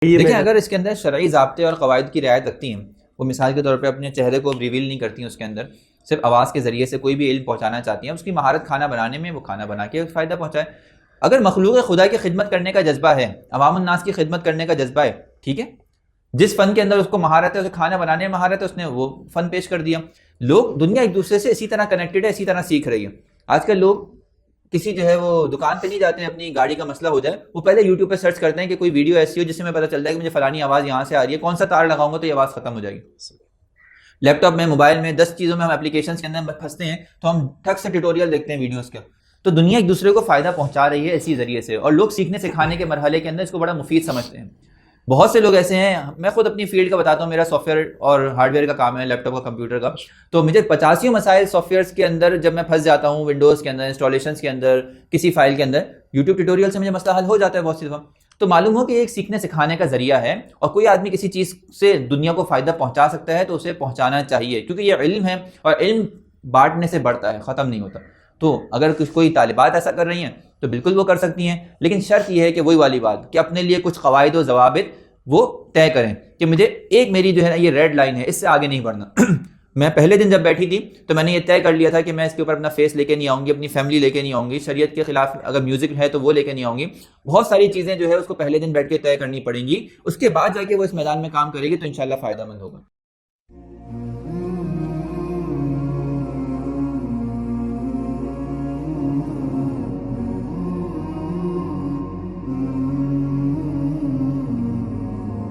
देखिए, अगर इसके अंदर शरई ज़ाब्ते और क़वाइद की रियायत रखती हैं, वो मिसाल के तौर पे अपने चेहरे को रिवील नहीं करती हैं, उसके अंदर सिर्फ आवाज़ के ज़रिए से कोई भी इल्म पहुँचाना चाहती हैं, उसकी महारत खाना बनाने में, वो खाना बना के फ़ायदा पहुँचाए। अगर मखलूक़ खुदा की खिदमत करने का जज्बा है, अवामुन नास की खिदमत करने का जज्बा है, ठीक है, जिस फ़न के अंदर उसको महारत है, उसे खाना बनाने में महारत है, उसने वो फ़न पेश कर दिया। लोग, दुनिया एक दूसरे से इसी तरह कनेक्टेड है, इसी तरह सीख रही है। आजकल लोग किसी जो है वो दुकान पे नहीं जाते हैं, अपनी गाड़ी का मसला हो जाए, वो पहले यूट्यूब पे सर्च करते हैं कि कोई वीडियो ऐसी हो जिससे मैं पता चल जाए कि मुझे फलानी आवाज़ यहाँ से आ रही है, कौन सा तार लगाऊंगा तो ये आवाज़ खत्म हो जाएगी। लैपटॉप में, मोबाइल में 10 चीज़ों में हम एप्लीकेशन के अंदर फंसते हैं, तो हम ठक से ट्यूटोरियल देखते हैं वीडियोज़ के। तो दुनिया एक दूसरे को फ़ायदा पहुंचा रही है इसी ज़रिए से, और लोग सीखने सिखाने के मरहले के अंदर इसको बड़ा मुफीद समझते हैं। बहुत से लोग ऐसे हैं, मैं खुद अपनी फील्ड का बताता हूँ, मेरा सॉफ्टवेयर और हार्डवेयर का काम है, लैपटॉप का, कंप्यूटर का। तो मुझे 85 मसाइल सॉफ्टवेयर्स के अंदर जब मैं फंस जाता हूँ, विंडोज़ के अंदर, इंस्टॉलेशन के अंदर, किसी फाइल के अंदर, यूट्यूब ट्यूटोरियल से मुझे मसला हल हो जाता है बहुत सी दफ़ा। तो मालूम हो कि एक सीखने सिखाने का जरिया है, और कोई आदमी किसी चीज़ से दुनिया को फ़ायदा पहुँचा सकता है तो उसे पहुँचाना चाहिए, क्योंकि ये इल्म है और इल्म बांटने से बढ़ता है, ख़त्म नहीं होता। तो अगर कोई तालिबात ऐसा कर रही हैं तो बिल्कुल वो कर सकती हैं, लेकिन शर्त यह है कि वही वाली बात कि अपने लिए कुछ कवायद व ज़वाबित वो तय करें कि मुझे एक, मेरी जो है ना ये रेड लाइन है, इससे आगे नहीं बढ़ना। मैं पहले दिन जब बैठी थी तो मैंने ये तय कर लिया था कि मैं इसके ऊपर अपना फेस लेके नहीं आऊँगी, अपनी फैमिली लेके नहीं आऊँगी, शरीयत के खिलाफ अगर म्यूज़िक है तो वो लेके नहीं आऊँगी। बहुत सारी चीज़ें जो है उसको पहले दिन बैठ के तय करनी पड़ेंगी, उसके बाद जाके वो इस मैदान में काम करेगी तो इंशाल्लाह फ़ायदेमंद होगा।